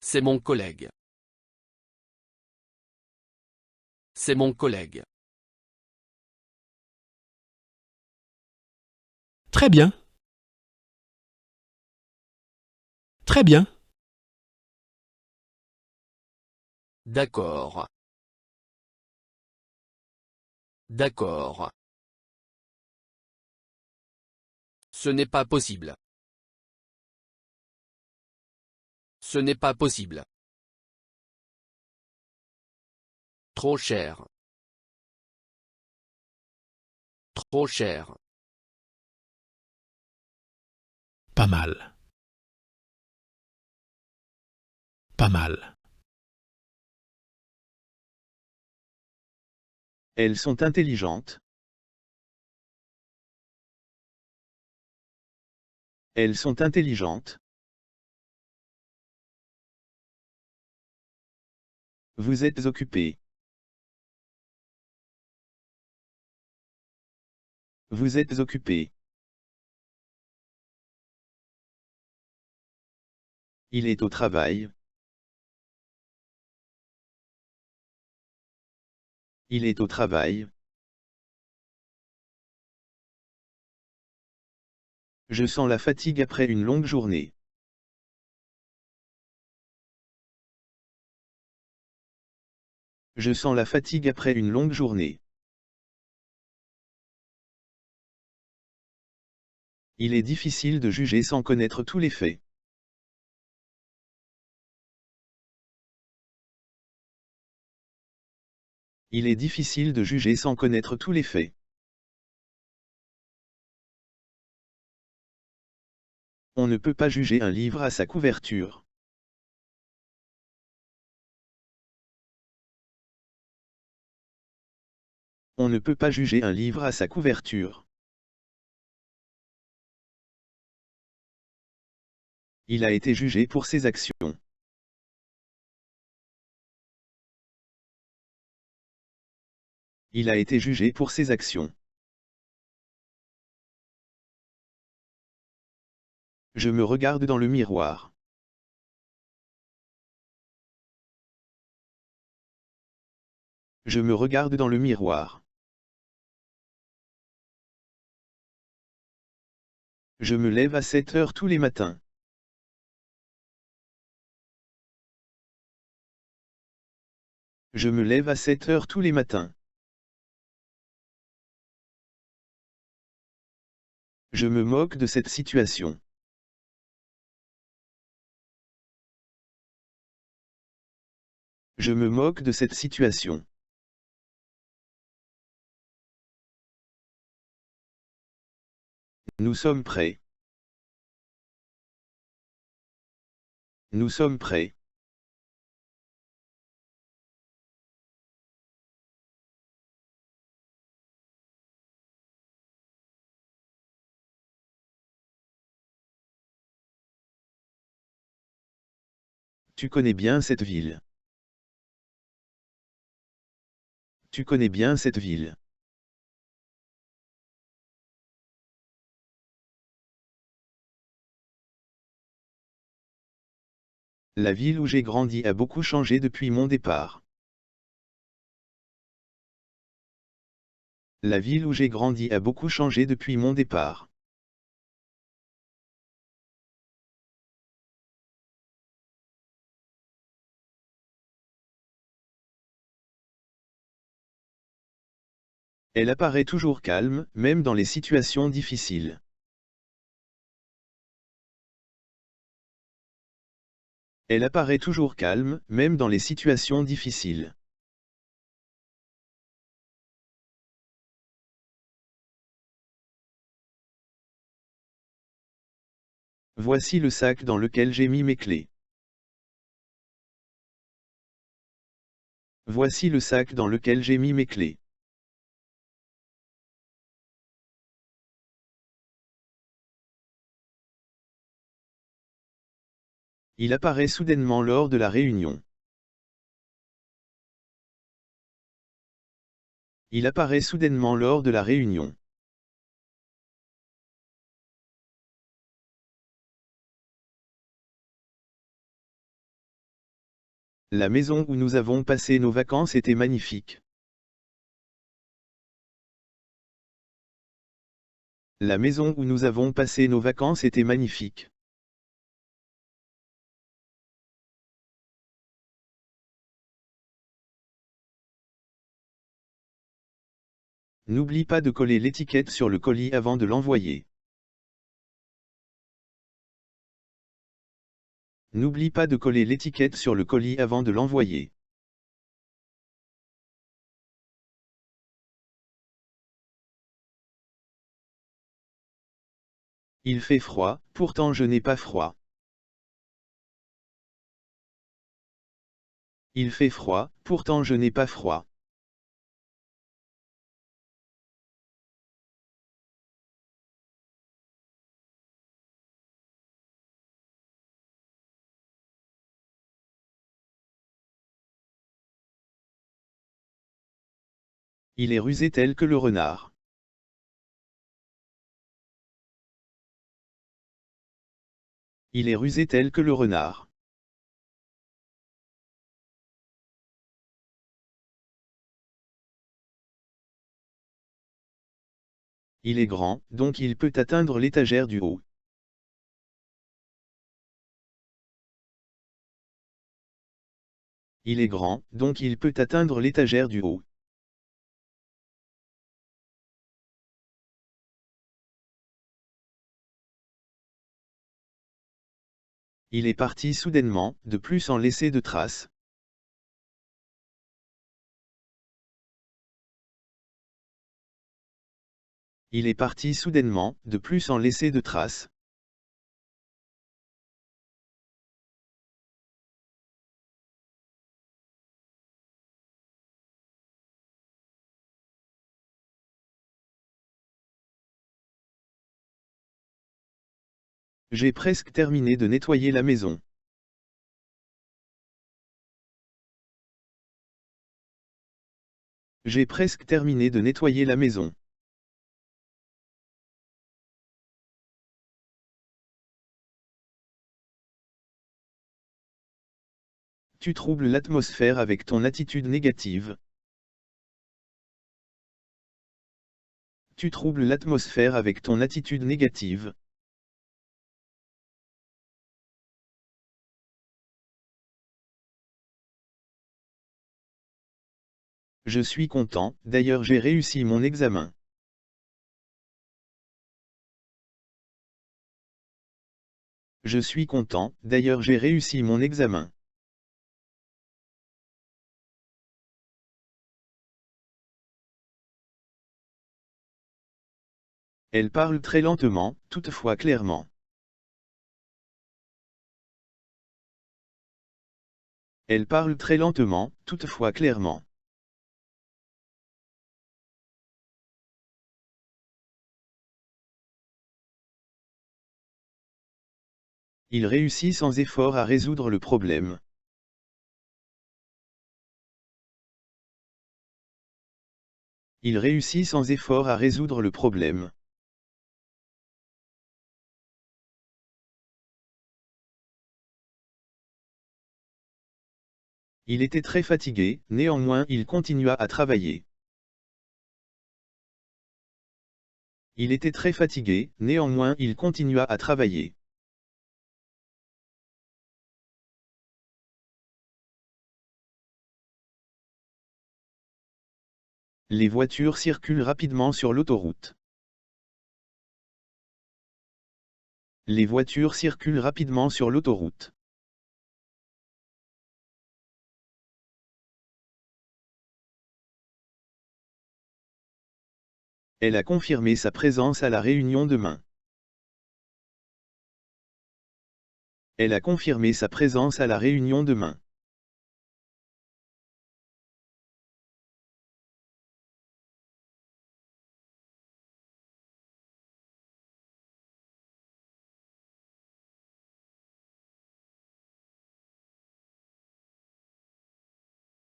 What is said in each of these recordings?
C'est mon collègue. C'est mon collègue. Très bien. Très bien. D'accord. D'accord. Ce n'est pas possible. Ce n'est pas possible. Trop cher. Trop cher. Pas mal. Pas mal. Elles sont intelligentes. Elles sont intelligentes. Vous êtes occupé. Vous êtes occupé. Il est au travail. Il est au travail. Je sens la fatigue après une longue journée. Je sens la fatigue après une longue journée. Il est difficile de juger sans connaître tous les faits. Il est difficile de juger sans connaître tous les faits. On ne peut pas juger un livre à sa couverture. On ne peut pas juger un livre à sa couverture. Il a été jugé pour ses actions. Il a été jugé pour ses actions. Je me regarde dans le miroir. Je me regarde dans le miroir. Je me lève à 7 heures tous les matins. Je me lève à 7 heures tous les matins. Je me moque de cette situation. Je me moque de cette situation. Nous sommes prêts. Nous sommes prêts. Tu connais bien cette ville. Tu connais bien cette ville. La ville où j'ai grandi a beaucoup changé depuis mon départ. La ville où j'ai grandi a beaucoup changé depuis mon départ. Elle apparaît toujours calme, même dans les situations difficiles. Elle apparaît toujours calme, même dans les situations difficiles. Voici le sac dans lequel j'ai mis mes clés. Voici le sac dans lequel j'ai mis mes clés. Il apparaît soudainement lors de la réunion. Il apparaît soudainement lors de la réunion. La maison où nous avons passé nos vacances était magnifique. La maison où nous avons passé nos vacances était magnifique. N'oublie pas de coller l'étiquette sur le colis avant de l'envoyer. N'oublie pas de coller l'étiquette sur le colis avant de l'envoyer. Il fait froid, pourtant je n'ai pas froid. Il fait froid, pourtant je n'ai pas froid. Il est rusé tel que le renard. Il est rusé tel que le renard. Il est grand, donc il peut atteindre l'étagère du haut. Il est grand, donc il peut atteindre l'étagère du haut. Il est parti soudainement, de plus sans laisser de traces. Il est parti soudainement, de plus sans laisser de traces. J'ai presque terminé de nettoyer la maison. J'ai presque terminé de nettoyer la maison. Tu troubles l'atmosphère avec ton attitude négative. Tu troubles l'atmosphère avec ton attitude négative. Je suis content, d'ailleurs j'ai réussi mon examen. Je suis content, d'ailleurs j'ai réussi mon examen. Elle parle très lentement, toutefois clairement. Elle parle très lentement, toutefois clairement. Il réussit sans effort à résoudre le problème. Il réussit sans effort à résoudre le problème. Il était très fatigué, néanmoins il continua à travailler. Il était très fatigué, néanmoins il continua à travailler. Les voitures circulent rapidement sur l'autoroute. Les voitures circulent rapidement sur l'autoroute. Elle a confirmé sa présence à la réunion demain. Elle a confirmé sa présence à la réunion demain.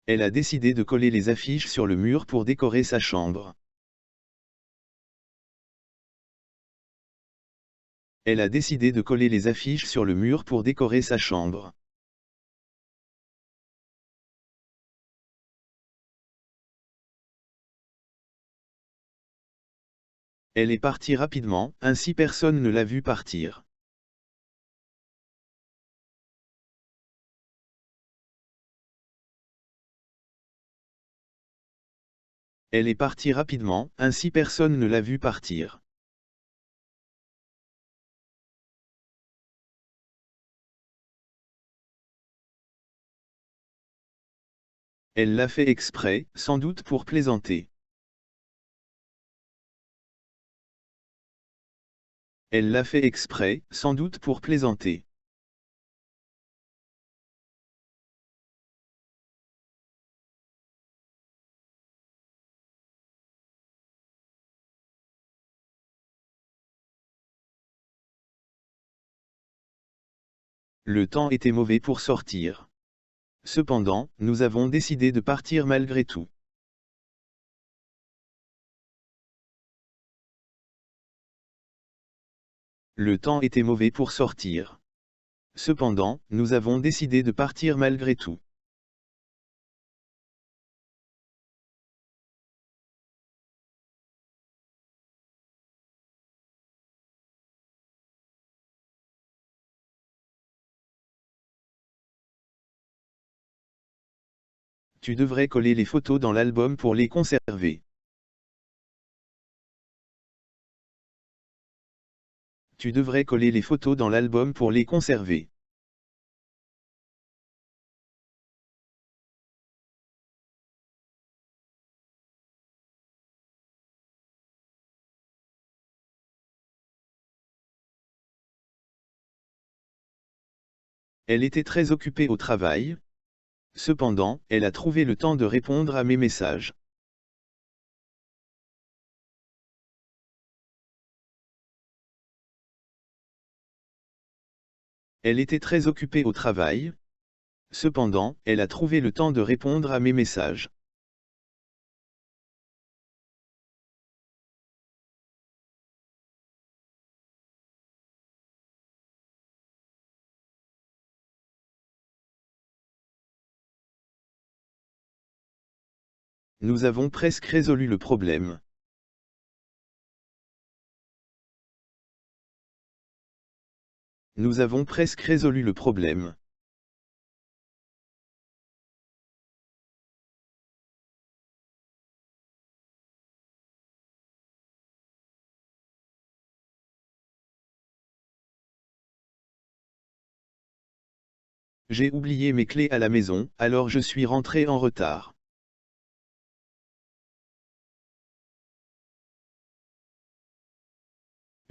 Elle a décidé de coller les affiches sur le mur pour décorer sa chambre. Elle a décidé de coller les affiches sur le mur pour décorer sa chambre. Elle est partie rapidement, ainsi personne ne l'a vue partir. Elle est partie rapidement, ainsi personne ne l'a vue partir. Elle l'a fait exprès, sans doute pour plaisanter. Elle l'a fait exprès, sans doute pour plaisanter. Le temps était mauvais pour sortir. Cependant, nous avons décidé de partir malgré tout. Le temps était mauvais pour sortir. Cependant, nous avons décidé de partir malgré tout. Tu devrais coller les photos dans l'album pour les conserver. Tu devrais coller les photos dans l'album pour les conserver. Elle était très occupée au travail. Cependant, elle a trouvé le temps de répondre à mes messages. Elle était très occupée au travail. Cependant, elle a trouvé le temps de répondre à mes messages. Nous avons presque résolu le problème. Nous avons presque résolu le problème. J'ai oublié mes clés à la maison, alors je suis rentré en retard.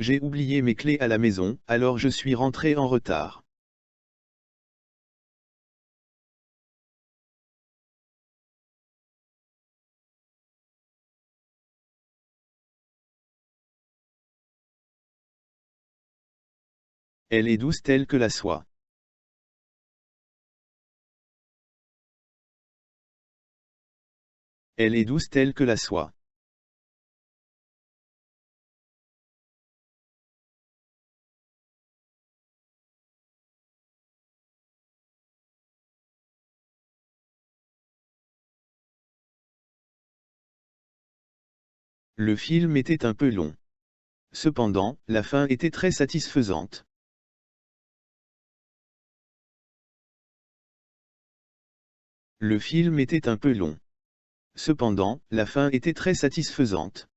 J'ai oublié mes clés à la maison, alors je suis rentré en retard. Elle est douce telle que la soie. Elle est douce telle que la soie. Le film était un peu long. Cependant, la fin était très satisfaisante. Le film était un peu long. Cependant, la fin était très satisfaisante.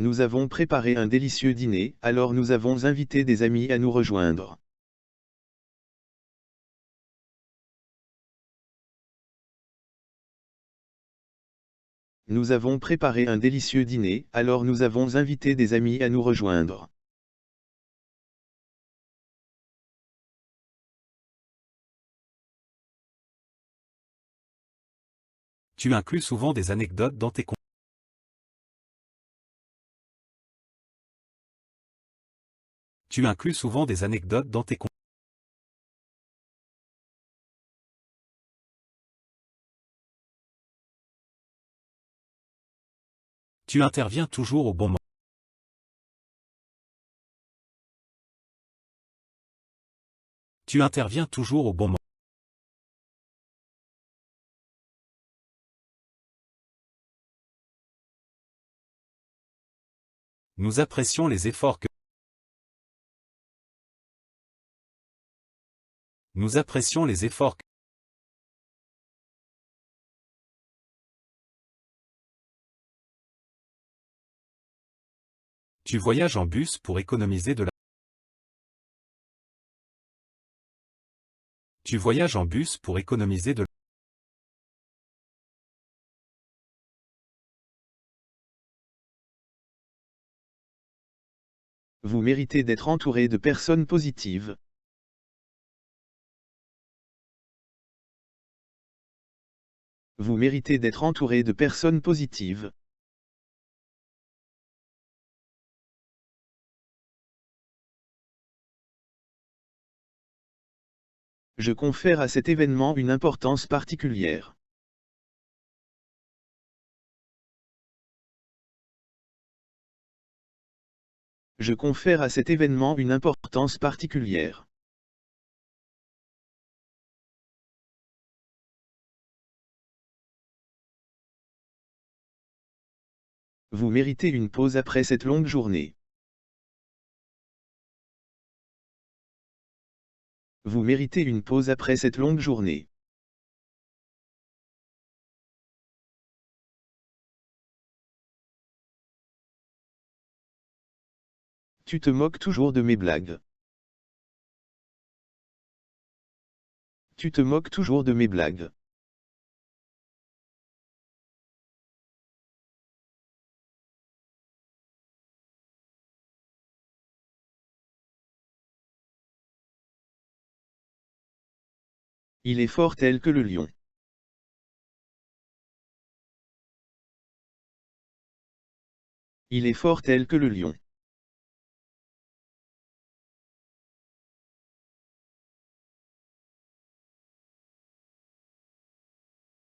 Nous avons préparé un délicieux dîner, alors nous avons invité des amis à nous rejoindre. Nous avons préparé un délicieux dîner, alors nous avons invité des amis à nous rejoindre. Tu inclus souvent des anecdotes dans tes contes. Tu inclus souvent des anecdotes dans tes contes. Tu interviens toujours au bon moment. Tu interviens toujours au bon moment. Nous apprécions les efforts que Nous apprécions les efforts que Tu voyages en bus pour économiser de la Tu voyages en bus pour économiser de Vous méritez d'être entouré de personnes positives. Vous méritez d'être entouré de personnes positives. Je confère à cet événement une importance particulière. Je confère à cet événement une importance particulière. Vous méritez une pause après cette longue journée. Vous méritez une pause après cette longue journée. Tu te moques toujours de mes blagues. Tu te moques toujours de mes blagues. Il est fort tel que le lion. Il est fort tel que le lion.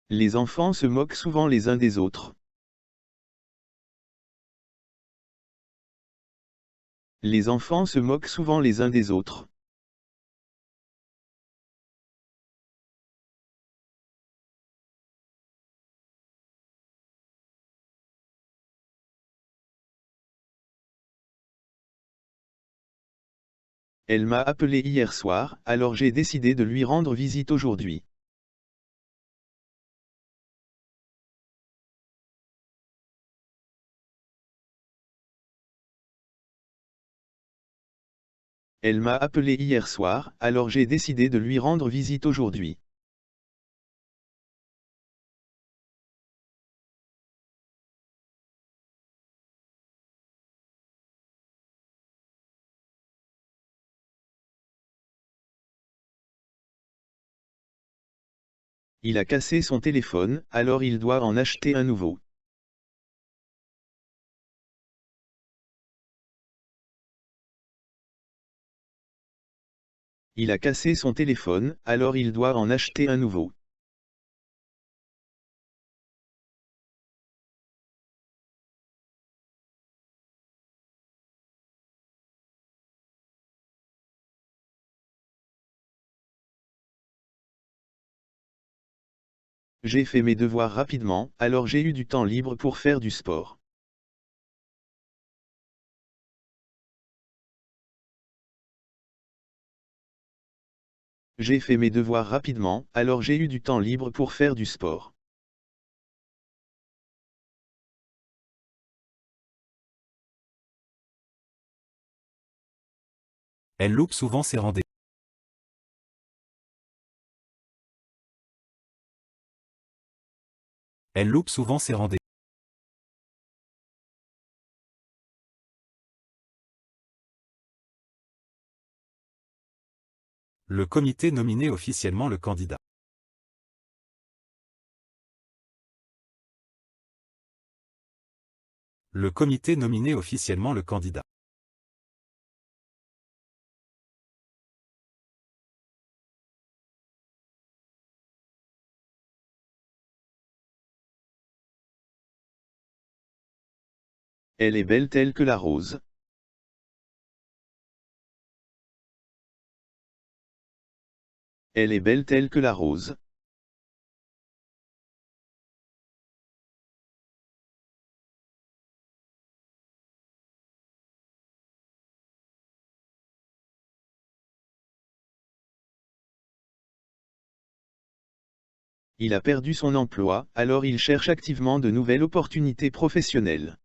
Les enfants se moquent souvent les uns des autres. Les enfants se moquent souvent les uns des autres. Elle m'a appelé hier soir, alors j'ai décidé de lui rendre visite aujourd'hui. Elle m'a appelé hier soir, alors j'ai décidé de lui rendre visite aujourd'hui. Il a cassé son téléphone, alors il doit en acheter un nouveau. Il a cassé son téléphone, alors il doit en acheter un nouveau. J'ai fait mes devoirs rapidement, alors j'ai eu du temps libre pour faire du sport. J'ai fait mes devoirs rapidement, alors j'ai eu du temps libre pour faire du sport. Elle loupe souvent ses rendez-vous. Elle loupe souvent ses rendez-vous. Le comité nominé officiellement le candidat. Le comité nominé officiellement le candidat. Elle est belle telle que la rose. Elle est belle telle que la rose. Il a perdu son emploi, alors il cherche activement de nouvelles opportunités professionnelles.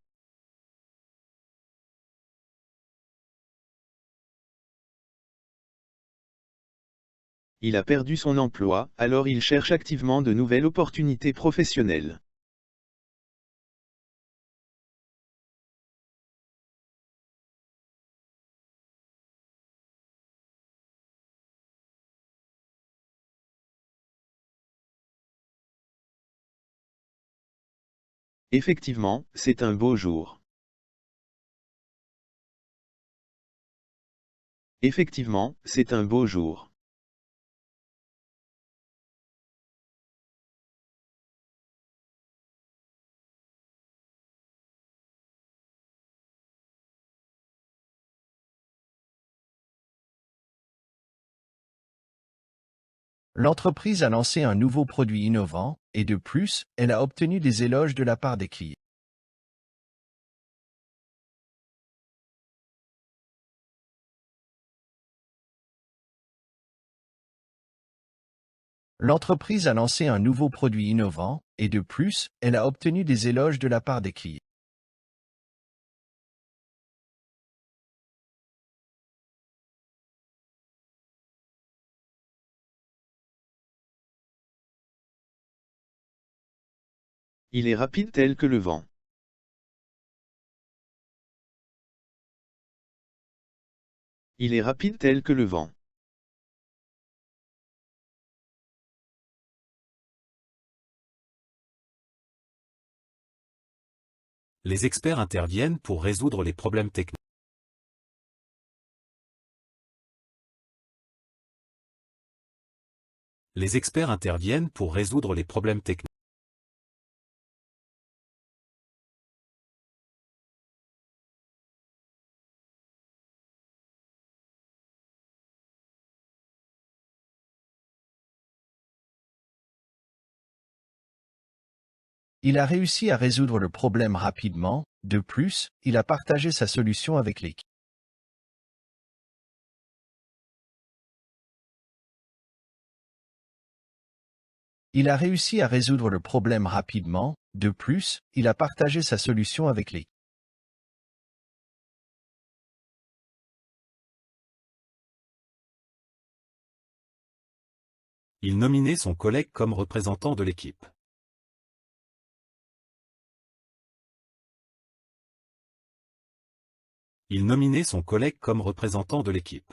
Il a perdu son emploi, alors il cherche activement de nouvelles opportunités professionnelles. Effectivement, c'est un beau jour. Effectivement, c'est un beau jour. L'entreprise a lancé un nouveau produit innovant, et de plus, elle a obtenu des éloges de la part des clients. L'entreprise a lancé un nouveau produit innovant, et de plus, elle a obtenu des éloges de la part des clients. Il est rapide tel que le vent. Il est rapide tel que le vent. Les experts interviennent pour résoudre les problèmes techniques. Les experts interviennent pour résoudre les problèmes techniques. Il a réussi à résoudre le problème rapidement, de plus, il a partagé sa solution avec l'équipe. Il a réussi à résoudre le problème rapidement, de plus, il a partagé sa solution avec l'équipe. Il nominait son collègue comme représentant de l'équipe. Il nominait son collègue comme représentant de l'équipe.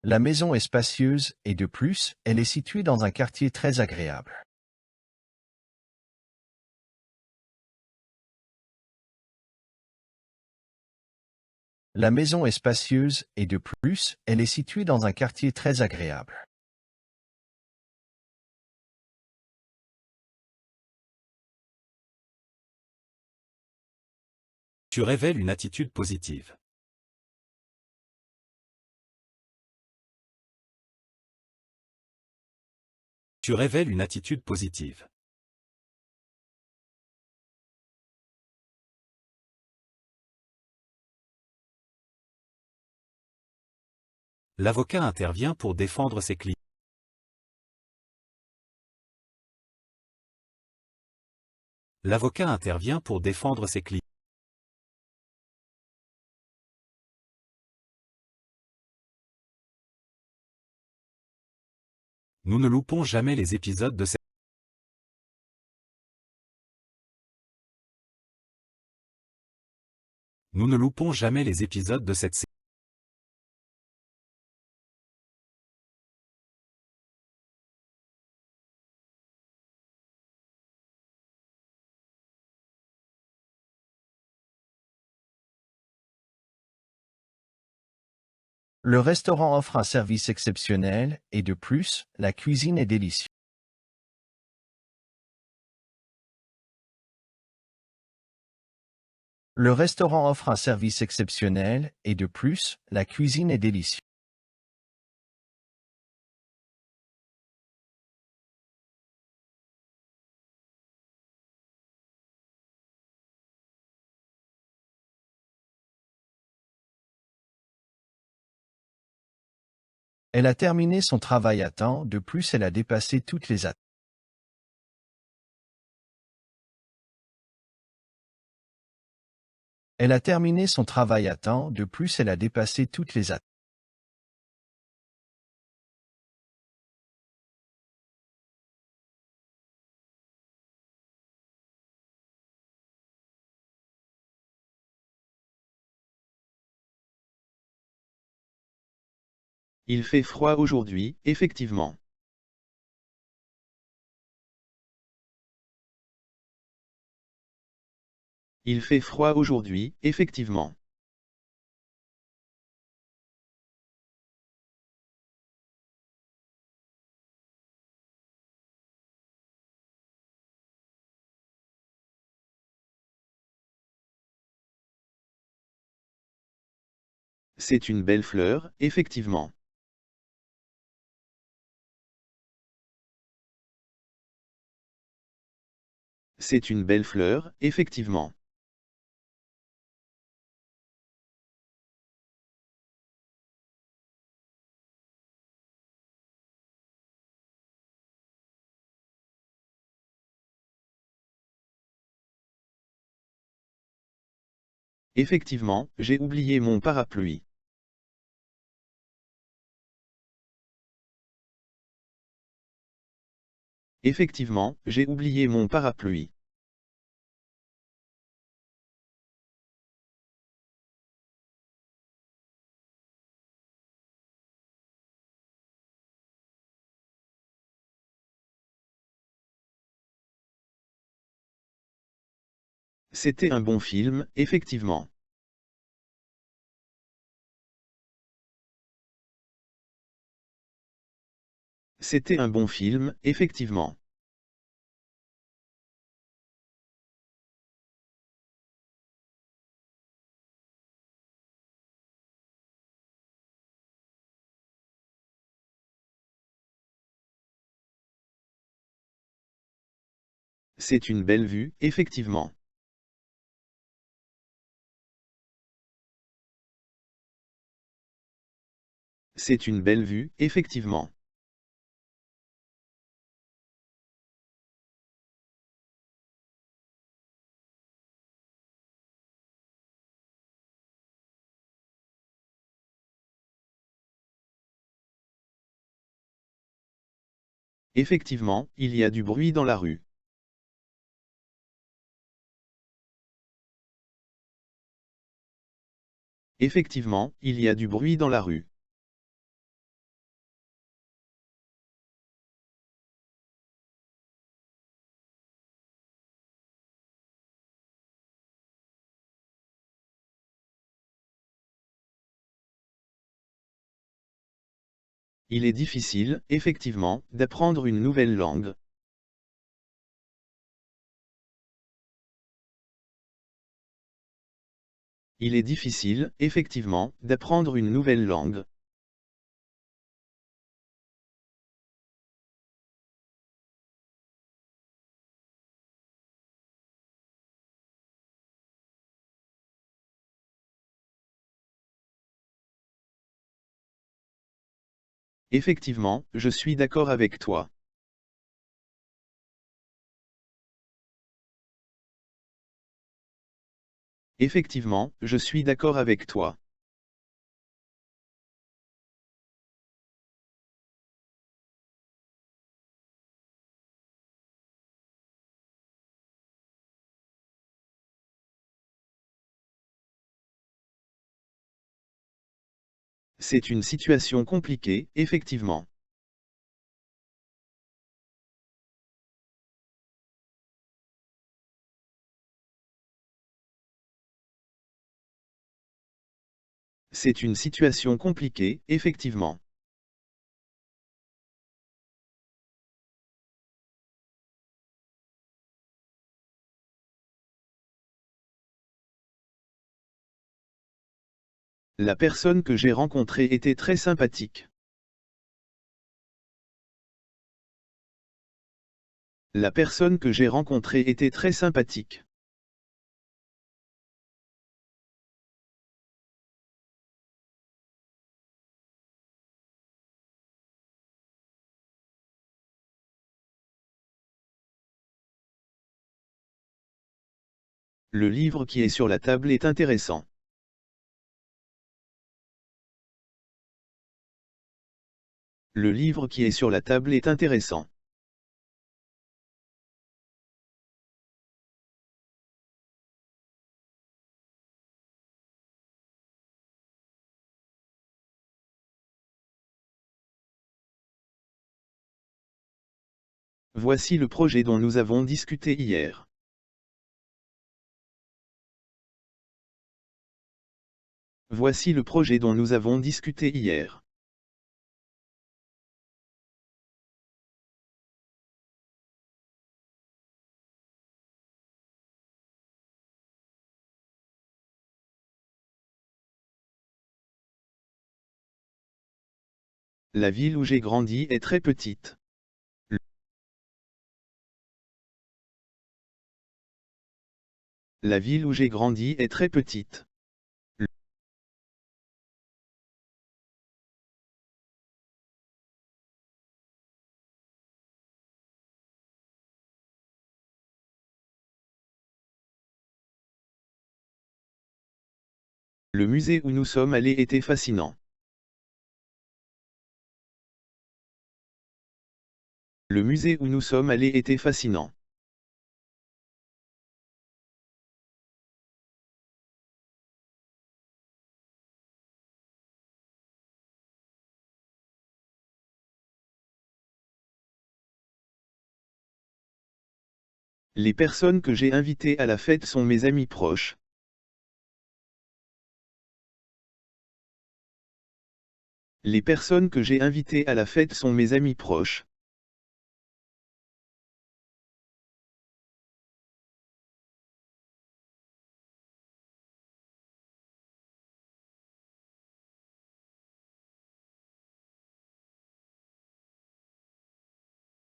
La maison est spacieuse et de plus, elle est située dans un quartier très agréable. La maison est spacieuse et de plus, elle est située dans un quartier très agréable. Tu révèles une attitude positive. Tu révèles une attitude positive. L'avocat intervient pour défendre ses clients. L'avocat intervient pour défendre ses clients. Nous ne loupons jamais les épisodes de cette Nous ne loupons jamais les épisodes de cette série. Le restaurant offre un service exceptionnel et de plus, la cuisine est délicieuse. Le restaurant offre un service exceptionnel et de plus, la cuisine est délicieuse. Elle a terminé son travail à temps, de plus elle a dépassé toutes les attentes. Elle a terminé son travail à temps, de plus elle a dépassé toutes les attentes. Il fait froid aujourd'hui, effectivement. Il fait froid aujourd'hui, effectivement. C'est une belle fleur, effectivement. C'est une belle fleur, effectivement. Effectivement, j'ai oublié mon parapluie. Effectivement, j'ai oublié mon parapluie. C'était un bon film, effectivement. C'était un bon film, effectivement. C'est une belle vue, effectivement. C'est une belle vue, effectivement. Effectivement, il y a du bruit dans la rue. Effectivement, il y a du bruit dans la rue. Il est difficile, effectivement, d'apprendre une nouvelle langue. Il est difficile, effectivement, d'apprendre une nouvelle langue. Effectivement, je suis d'accord avec toi. Effectivement, je suis d'accord avec toi. C'est une situation compliquée, effectivement. C'est une situation compliquée, effectivement. La personne que j'ai rencontrée était très sympathique. La personne que j'ai rencontrée était très sympathique. Le livre qui est sur la table est intéressant. Le livre qui est sur la table est intéressant. Voici le projet dont nous avons discuté hier. Voici le projet dont nous avons discuté hier. La ville où j'ai grandi est très petite. La ville où j'ai grandi est très petite. Le musée où nous sommes allés était fascinant. Le musée où nous sommes allés était fascinant. Les personnes que j'ai invitées à la fête sont mes amis proches. Les personnes que j'ai invitées à la fête sont mes amis proches.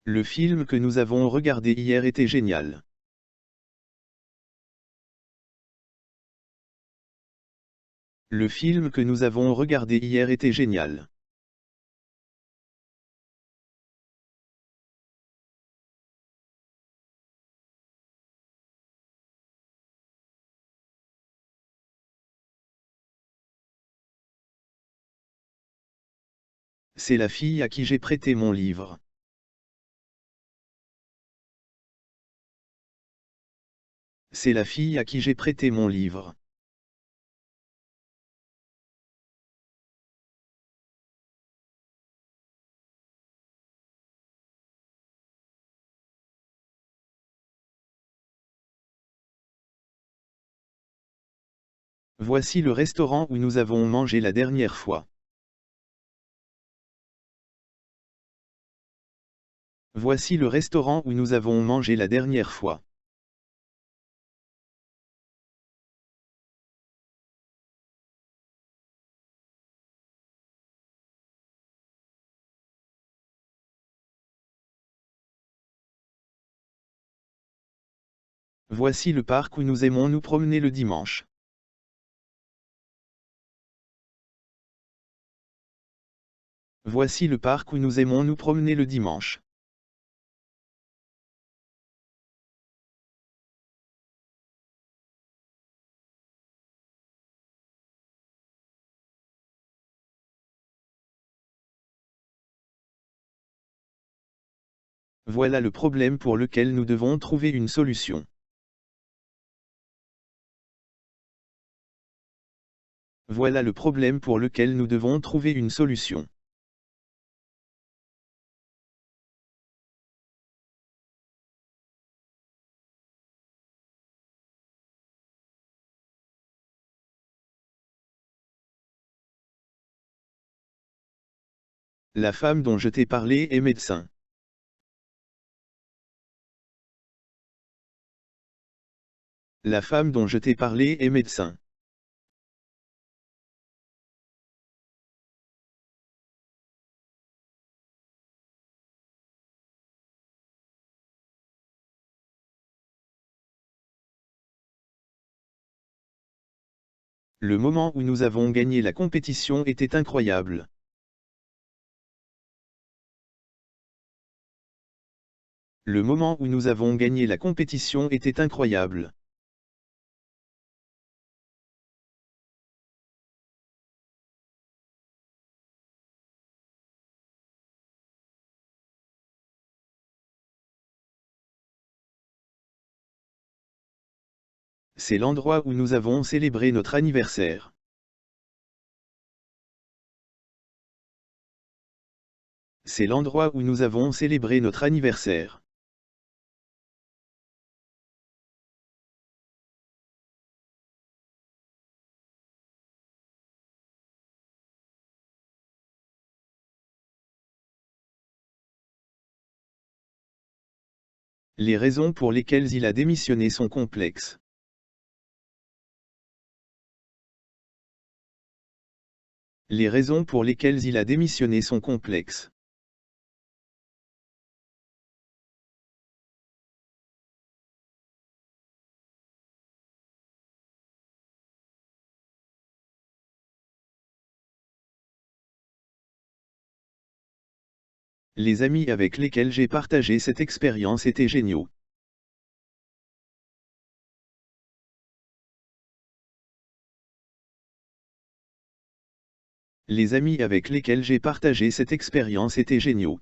Le film que nous avons regardé hier était génial. Le film que nous avons regardé hier était génial. C'est la fille à qui j'ai prêté mon livre. C'est la fille à qui j'ai prêté mon livre. Voici le restaurant où nous avons mangé la dernière fois. Voici le restaurant où nous avons mangé la dernière fois. Voici le parc où nous aimons nous promener le dimanche. Voici le parc où nous aimons nous promener le dimanche. Voilà le problème pour lequel nous devons trouver une solution. Voilà le problème pour lequel nous devons trouver une solution. La femme dont je t'ai parlé est médecin. La femme dont je t'ai parlé est médecin. Le moment où nous avons gagné la compétition était incroyable. Le moment où nous avons gagné la compétition était incroyable. C'est l'endroit où nous avons célébré notre anniversaire. C'est l'endroit où nous avons célébré notre anniversaire. Les raisons pour lesquelles il a démissionné sont complexes. Les raisons pour lesquelles il a démissionné sont complexes. Les amis avec lesquels j'ai partagé cette expérience étaient géniaux. Les amis avec lesquels j'ai partagé cette expérience étaient géniaux.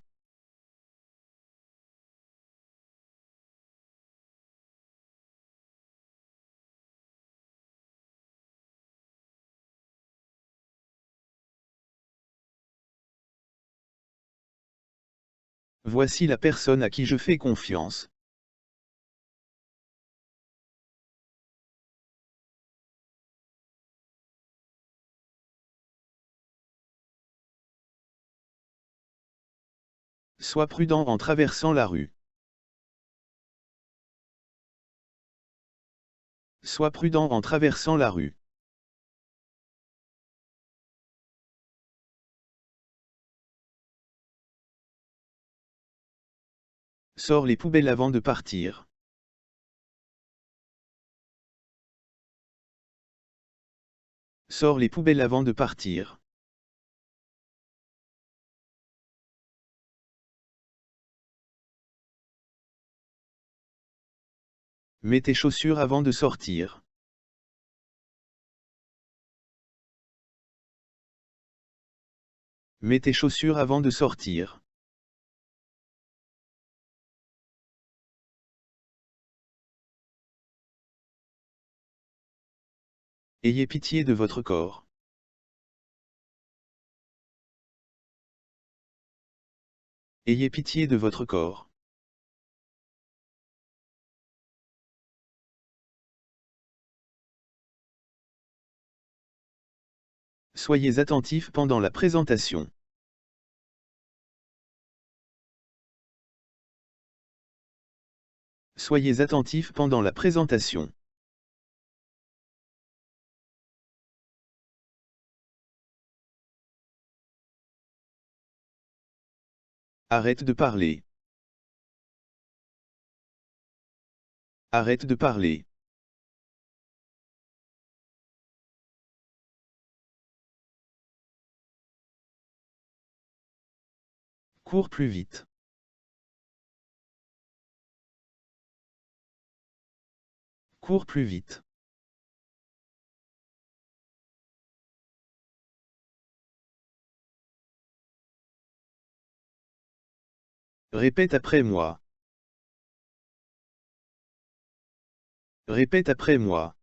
Voici la personne à qui je fais confiance. Sois prudent en traversant la rue. Sois prudent en traversant la rue. Sors les poubelles avant de partir. Sors les poubelles avant de partir. Mets tes chaussures avant de sortir. Mets tes chaussures avant de sortir. Ayez pitié de votre corps. Ayez pitié de votre corps. Soyez attentif pendant la présentation. Soyez attentif pendant la présentation. Arrête de parler. Arrête de parler. Cours plus vite. Cours plus vite. Répète après moi. Répète après moi.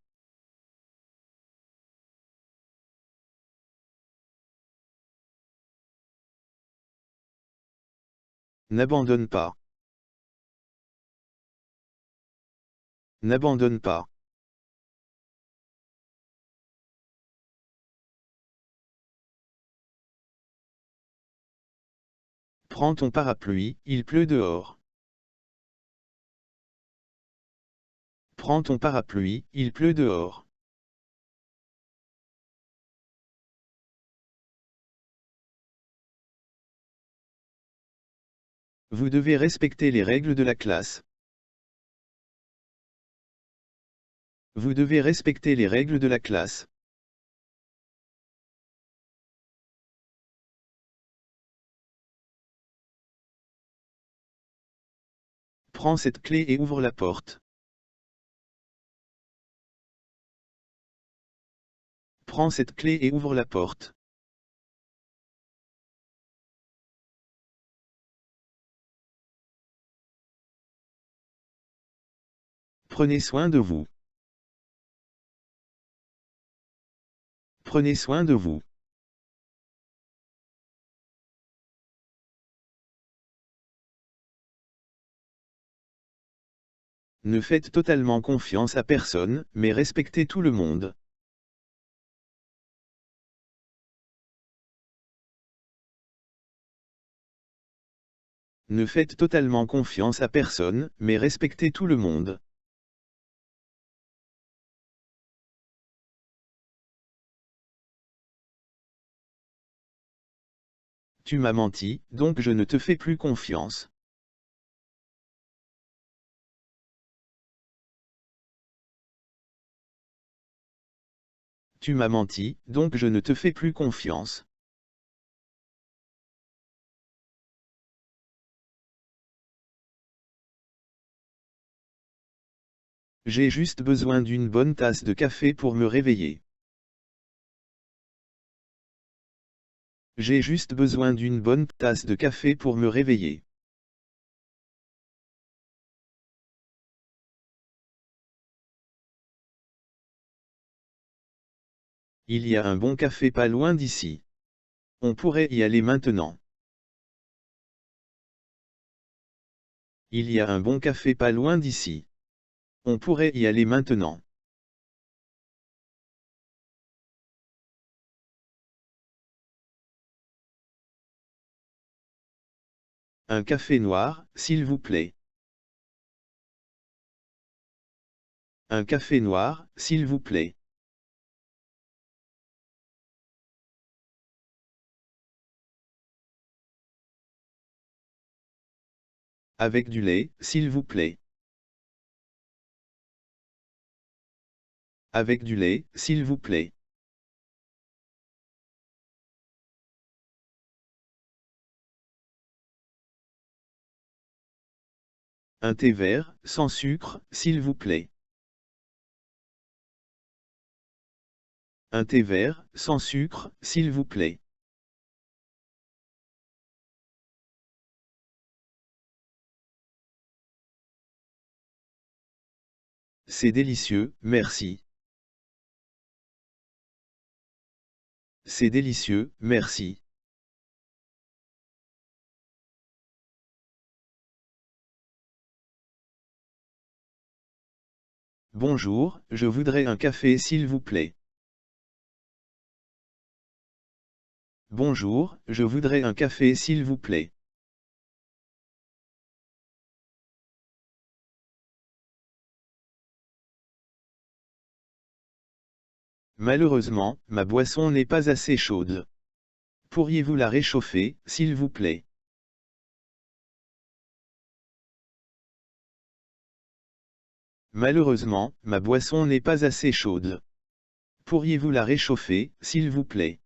N'abandonne pas. N'abandonne pas. Prends ton parapluie, il pleut dehors. Prends ton parapluie, il pleut dehors. Vous devez respecter les règles de la classe. Vous devez respecter les règles de la classe. Prends cette clé et ouvre la porte. Prends cette clé et ouvre la porte. Prenez soin de vous. Prenez soin de vous. Ne faites totalement confiance à personne, mais respectez tout le monde. Ne faites totalement confiance à personne, mais respectez tout le monde. Tu m'as menti, donc je ne te fais plus confiance. Tu m'as menti, donc je ne te fais plus confiance. J'ai juste besoin d'une bonne tasse de café pour me réveiller. J'ai juste besoin d'une bonne tasse de café pour me réveiller. Il y a un bon café pas loin d'ici. On pourrait y aller maintenant. Il y a un bon café pas loin d'ici. On pourrait y aller maintenant. Un café noir, s'il vous plaît. Un café noir, s'il vous plaît. Avec du lait, s'il vous plaît. Avec du lait, s'il vous plaît. Un thé vert, sans sucre, s'il vous plaît. Un thé vert, sans sucre, s'il vous plaît. C'est délicieux, merci. C'est délicieux, merci. Bonjour, je voudrais un café s'il vous plaît. Bonjour, je voudrais un café s'il vous plaît. Malheureusement, ma boisson n'est pas assez chaude. Pourriez-vous la réchauffer, s'il vous plaît? Malheureusement, ma boisson n'est pas assez chaude. Pourriez-vous la réchauffer, s'il vous plaît?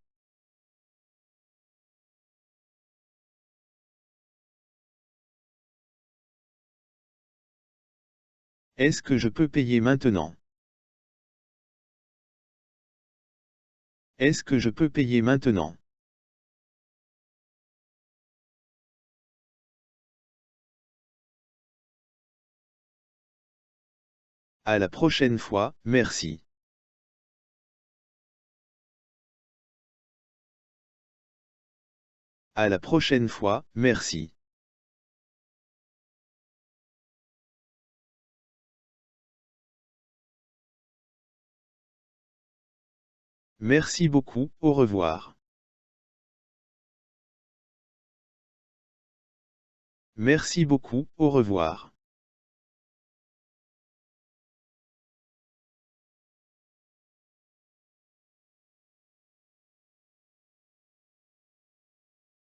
Est-ce que je peux payer maintenant? Est-ce que je peux payer maintenant? À la prochaine fois, merci. À la prochaine fois, merci. Merci beaucoup, au revoir. Merci beaucoup, au revoir.